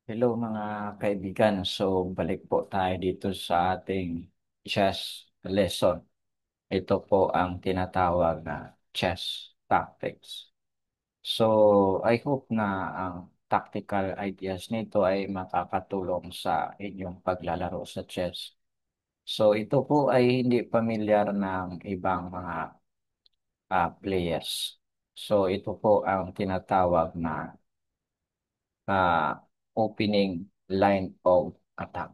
Hello mga kaibigan. So balik po tayo dito sa ating chess lesson. Ito po ang tinatawag na chess tactics. So I hope na ang tactical ideas nito ay makakatulong sa inyong paglalaro sa chess. So ito po ay hindi pamilyar ng ibang mga players. So ito po ang tinatawag na opening line of attack.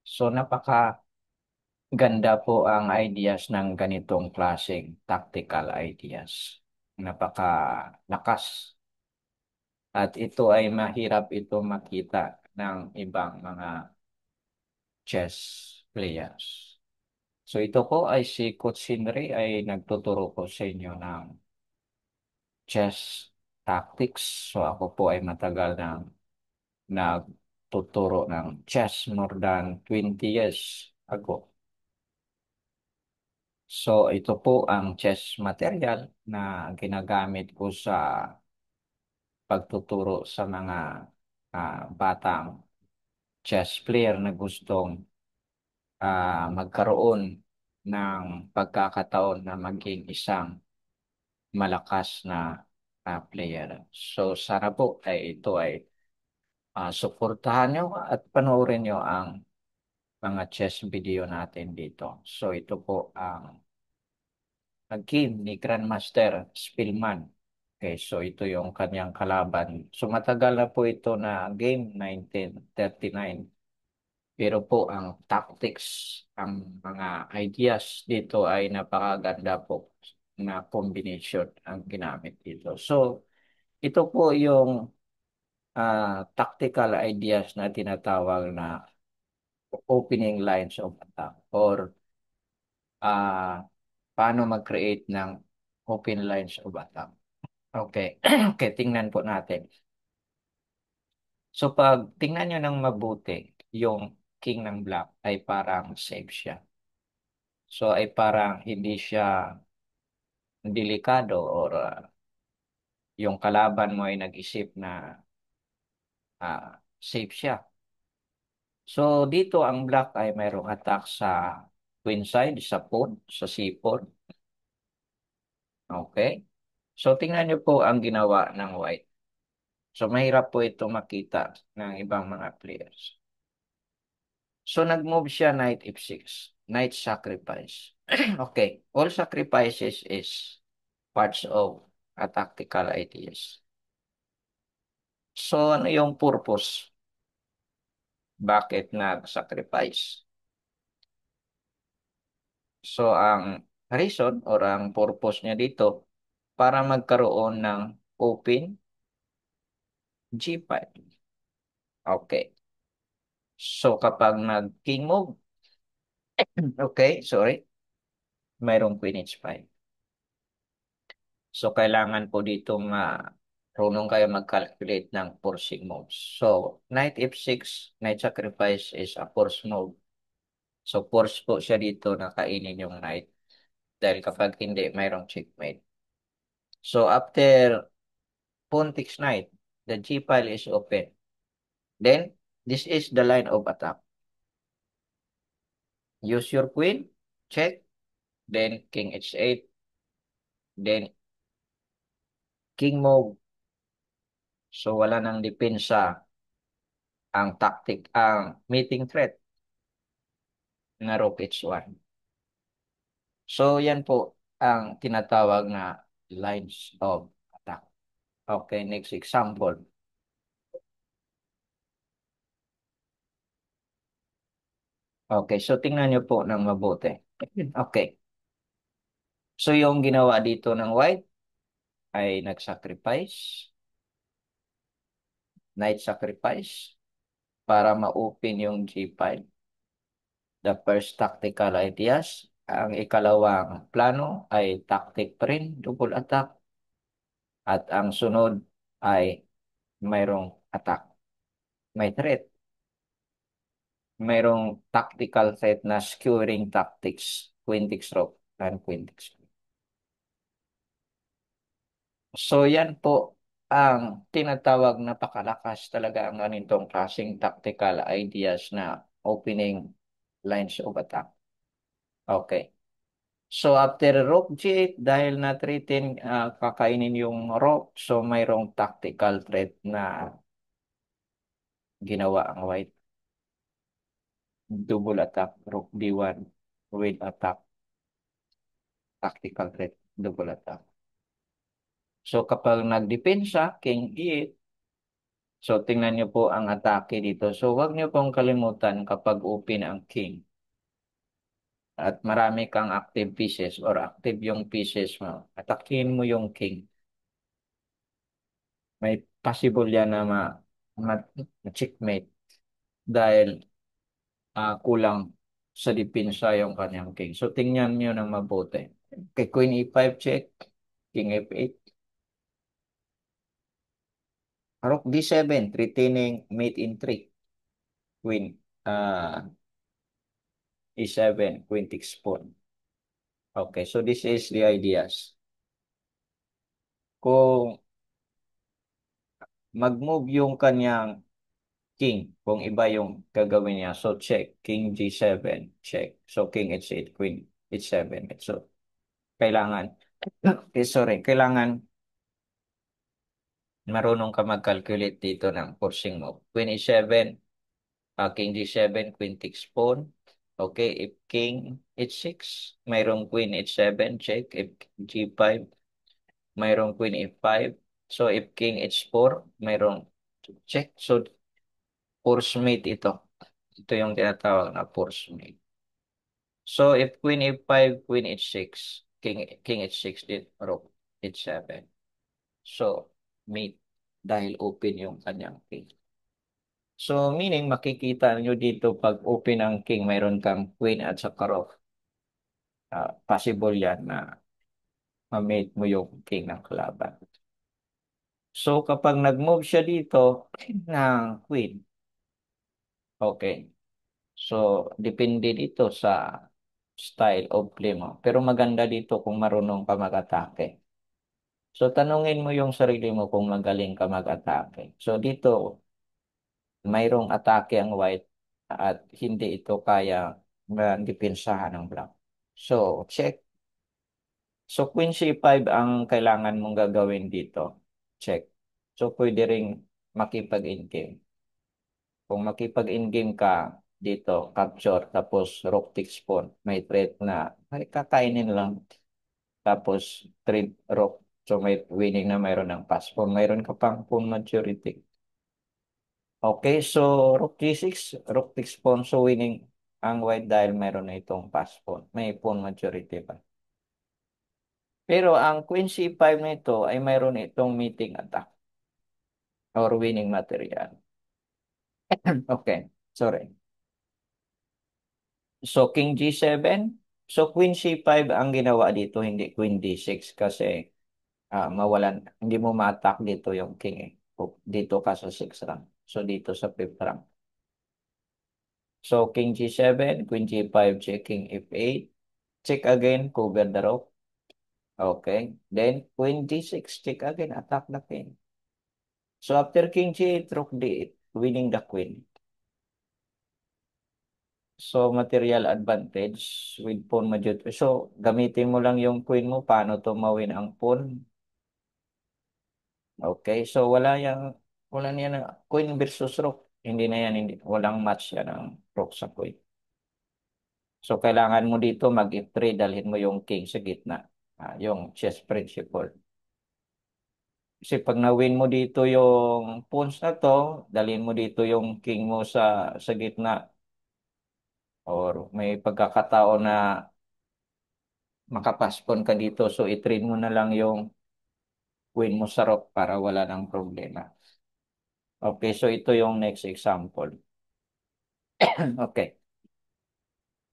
So napakaganda po ang ideas ng ganitong klaseng tactical ideas. Napakalakas. At ito ay mahirap ito makita ng ibang mga chess players. So ito po ay si Coach Henry ay nagtuturo po sa inyo ng chess tactics. So ako po ay matagal ng nagtuturo ng chess more than 20 years ago. So ito po ang chess material na ginagamit ko sa pagtuturo sa mga batang chess player na gustong magkaroon ng pagkakataon na maging isang malakas na player. So sana po ay ito ay suportahan nyo at panoorin nyo ang mga chess video natin dito. So ito po ang nag-game ni Grandmaster Spielman. Okay, so ito yung kanyang kalaban. So matagal na po ito na game, 1939. Pero po ang tactics, ang mga ideas dito ay napakaganda po na combination ang ginamit dito. So ito po yung tactical ideas na tinatawag na opening lines of attack or ah paano mag-create ng open lines of attack. Okay. Okay, tingnan po natin. So pag tingnan nyo ng mabuti, yung king ng black ay parang safe siya. So ay parang hindi siya delikado or yung kalaban mo ay nag-isip na safe siya. So dito ang black ay mayroong attack sa queen side, sa pawn, sa c-pawn. Okay. So tingnan nyo po ang ginawa ng white. So mahirap po ito makita ng ibang mga players. So nag-move siya knight f6, knight sacrifice. Okay, all sacrifices is parts of a tactical ideas. So ano yung purpose? Bakit nag-sacrifice? So ang reason or ang purpose niya dito para magkaroon ng open G5. Okay. So kapag nag-king move, okay, sorry, mayroong queen h5. So, kailangan po dito marunong kayo mag-calculate ng forcing moves. So, knight f6, knight sacrifice is a force move. So, force po siya dito na kainin yung knight. Dahil kapag hindi, mayroong checkmate. So, after pawn takes knight, the g file is open. Then, this is the line of attack. Use your queen, check, then king h8, then king move. So, wala nang depensa ang tactic, ang meeting threat na rook h1. So, yan po ang tinatawag na lines of attack. Okay, next example. Okay, so tingnan nyo po ng mabuti. Okay, so yung ginawa dito ng white ay nag-sacrifice, knight sacrifice, para ma-open yung G5. The first tactical ideas. Ang ikalawang plano ay tactic pa rin, double attack. At ang sunod ay mayroong attack. May threat. Mayroong tactical threat na skewering tactics, Quintix rook and Quintix. So yan po ang tinatawag na pakalakas talaga ang ganitong klaseng tactical ideas na opening lines of attack. Okay. So after rook g8, dahil na-threaten kakainin yung rook, so mayroong tactical threat na ginawa ang white. Double attack, rook d1 with attack, tactical threat, double attack. So kapag nagdepensa, king e8, so tingnan niyo po ang atake dito. So wag niyo pong kalimutan kapag open ang king at marami kang active pieces or active yung pieces mo, atakin mo yung king. May possible yan na ma-checkmate dahil kulang sa depensa yung kanyang king. So tingnan niyo ng mabuti. Kay Queen E5 check, King F8, Rook D7, threatening mate in 3, Queen E7, Queen takes pawn. Okay, so this is the ideas. Kung mag-move yung kanyang king, kung iba yung gagawin niya, so check, King G7, check. So King H8, Queen H7. So kailangan, sorry, kailangan marunong ka mag-calculate dito ng forcing move. Queen E7, King G7, Queen takes pawn. Okay, if King H6, mayroong Queen H7, check. If G5, mayroong Queen F5. So if King H4, mayroong check. So force mate ito. Ito yung tinatawag na force mate. So if Queen F5, Queen H6, King H6 din, Rook H7. So mate dahil open yung kanyang king. So, meaning makikita nyo dito pag open ang king, mayroon kang queen at saka rook. Possible yan na ma-mate mo yung king ng kalaban. So, kapag nag-move siya dito ng queen, okay. So, depende dito sa style of play mo. Pero maganda dito kung marunong ka mag-atake. So, tanungin mo yung sarili mo kung magaling ka mag-atake. So, dito, mayroong atake ang white at hindi ito kaya depensahan ng black. So, check. So, Queen C5 ang kailangan mong gagawin dito. Check. So, pwede ring makipag-in-game. Kung makipag-in-game ka dito, capture, tapos rook takes pawn, may threat na ay kakainin lang. Tapos, trade rook. So, may winning na mayroon ng pass pawn. Mayroon ka pang pawn maturity. Okay, so rook g6, rook takes pawn. So, winning ang white dahil mayroon na itong pass pawn. May pawn maturity pa. Pero ang queen c5 nito ay mayroon itong meeting attack or winning material. Okay, sorry. So king g7, so queen c5 ang ginawa dito, hindi queen d6 kasi mawalan, hindi mo ma-attack dito yung king eh. Dito ka sa 6th rank. So dito sa 5th rank. So king g7, queen g5, checking f8. Check again, cover the rook. Okay. Then queen d6, check again, attack the king. So after king g8, rook d8, winning the queen. So material advantage with pawn majority. So gamitin mo lang yung queen mo paano tumawin ang pawn. Okay. So wala niyan na queen versus rook. Hindi na yan, hindi, walang match yan ang rook sa queen. So kailangan mo dito mag F3, dalhin mo yung king sa gitna. Yung chess principle. Kasi pag na-win mo dito yung pawns na to, dalhin mo dito yung king mo sa gitna or may pagkakataon na makapaspon ka dito. So, i-train mo na lang yung queen mo sa rook para wala ng problema. Okay, so ito yung next example. Okay.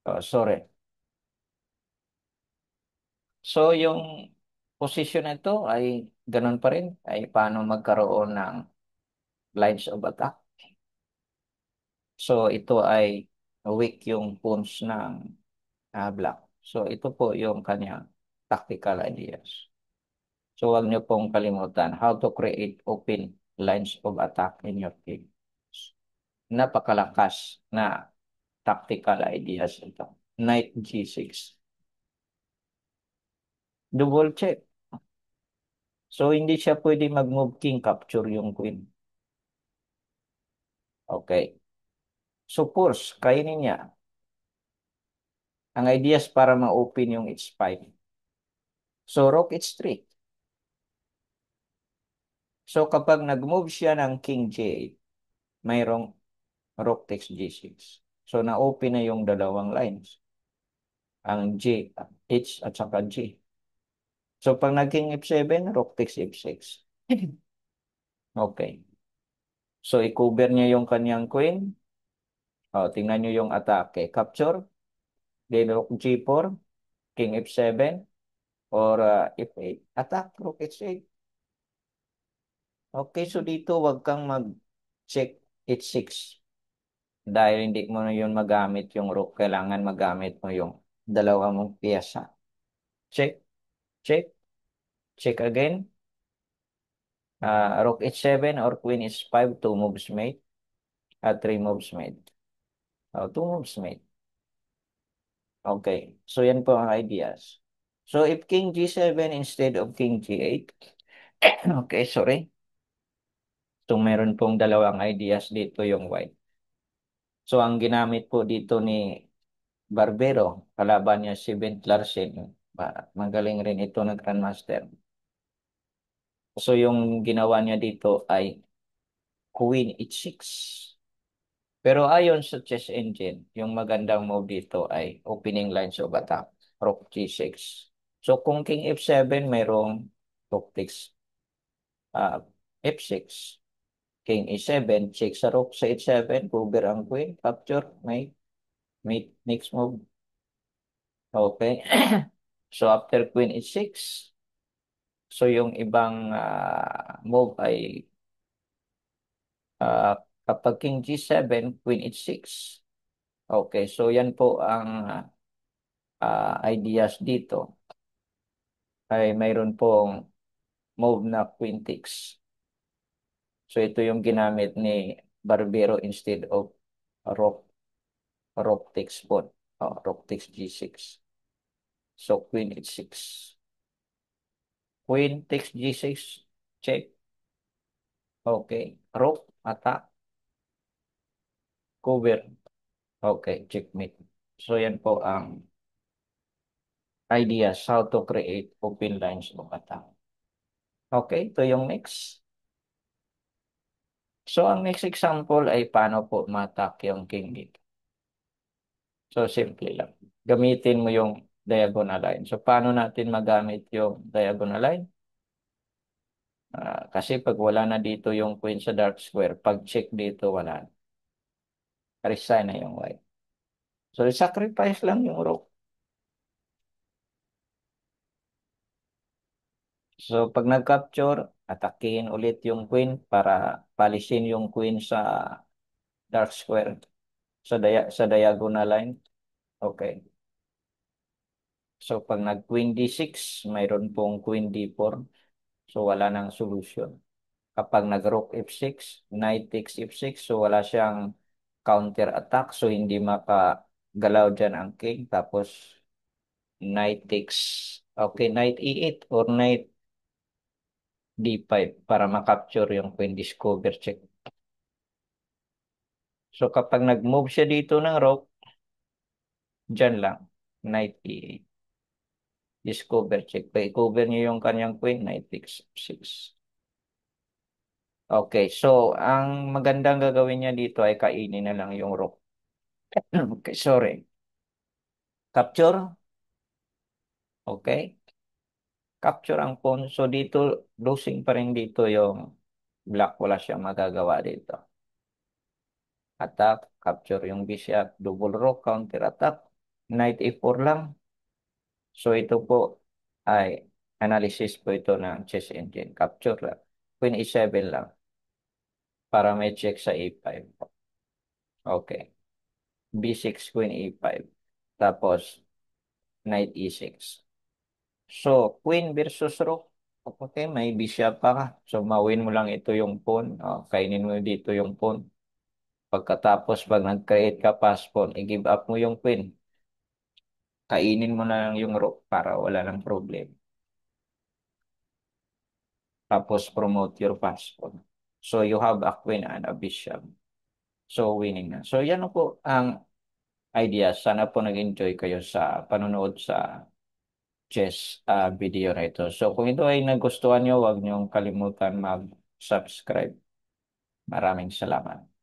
Oh, sorry. So, yung position na ito ay ganun pa rin. Ay paano magkaroon ng lines of attack. So, ito ay weak yung pawns ng black. So, ito po yung kanyang tactical ideas. So wag niyo pong kalimutan how to create open lines of attack in your game. Napakalakas na tactical ideas ito. Knight G6. Double check. So hindi siya pwede mag-move king capture yung queen. Okay. So force, kainin niya. Ang ideas para ma-open yung h5. So rook h3. So kapag nag-move siya ng king g8, mayroong rook takes g6. So na-open na yung dalawang lines. Ang g, h at saka g. So pag naging f7, rook takes f6. Okay. So i-cover niya yung kanyang queen. O, tingnan niyo yung atake. Capture, then rook g4, king f7, or f8. Attack, rook h8. Okay, so dito wag kang mag-check h6. Dahil hindi mo na yun magamit yung rook. Kailangan magamit mo yung dalawa mong piyesa. Check, check, check again. Rook h7 or queen h5, two moves made. Three moves made. Two moves made. Okay, so yan po ang ideas. So if king g7 instead of king g8, okay, sorry. So meron pong dalawang ideas dito yung white. So ang ginamit po dito ni Barbero, kalaban niya si Ben Larsen. Magaling rin ito ng Grandmaster. So yung ginawa niya dito ay Queen H6. Pero ayon sa chess engine, yung magandang move dito ay opening lines of attack, Rook G6. So kung King F7, mayroong Rook takes F6. King E7, check sa Rook sa H7, cover ang Queen, capture, may next move. Okay. So after Queen H6, so yung ibang move ay ah, kapag King G7, Queen H6. Okay, so yan po ang ideas dito. Ay mayroon pong move na Queen takes. So ito yung ginamit ni Barbero instead of Rook, Rook takes pawn. Rook takes G6. So Queen H6. Queen takes G6. Check. Okay. Rook, attack, cover. Okay, checkmate. So yan po ang ideas how to create open lines of attack. Okay, ito yung next. So ang next example ay paano po ma-attack yung king dito. So simple lang. Gamitin mo yung diagonal line. So paano natin magamit yung diagonal line? Kasi pag wala na dito yung queen sa dark square, pag check dito wala na. Resign na yung white. So sacrifice lang yung rook. So pag nag-capture, atakihin ulit yung queen para palisin yung queen sa dark square sa diagonal line. Okay. So pag nag-queen d6, mayroon pong queen d4. So wala nang solution. Kapag nag-rook f6, knight takes f6, so wala siyang counter attack. So hindi makagalaw dyan ang king. Tapos knight takes, okay, knight e8 or knight d5 para makapture yung queen discover check. So kapag nag-move siya dito ng rook, dyan lang, knight e8. Discover check. Pa-cover niyo yung kanyang queen, knight takes f6. Okay, so ang magandang gagawin niya dito ay kainin na lang yung rook. Okay, sorry. Capture. Okay. Capture ang pawn. So dito, losing pa rin dito yung black. Wala siyang magagawa dito. Attack. Capture yung bishop. Double rook. Counter attack. Knight e4 lang. So ito po ay analysis po ito ng chess engine. Capture lang. Queen e7 lang. Para may check sa e5. Okay. b6, queen e5. Tapos, knight e6. So, queen versus rook. Okay, may bisya pa ka. So, mawin mo lang ito yung phone. Kainin mo dito yung phone. Pagkatapos, pag nag-create ka pa phone, i-give up mo yung pin. Kainin mo na lang yung rope para wala ng problem. Tapos, promote your passport. So, you have a queen and a bishop. So, winning na. So, yan na po ang idea. Sana po nag-enjoy kayo sa panonood sa chess video na ito. So, kung ito ay nagustuhan nyo, huwag nyo kalimutan mag-subscribe. Maraming salamat.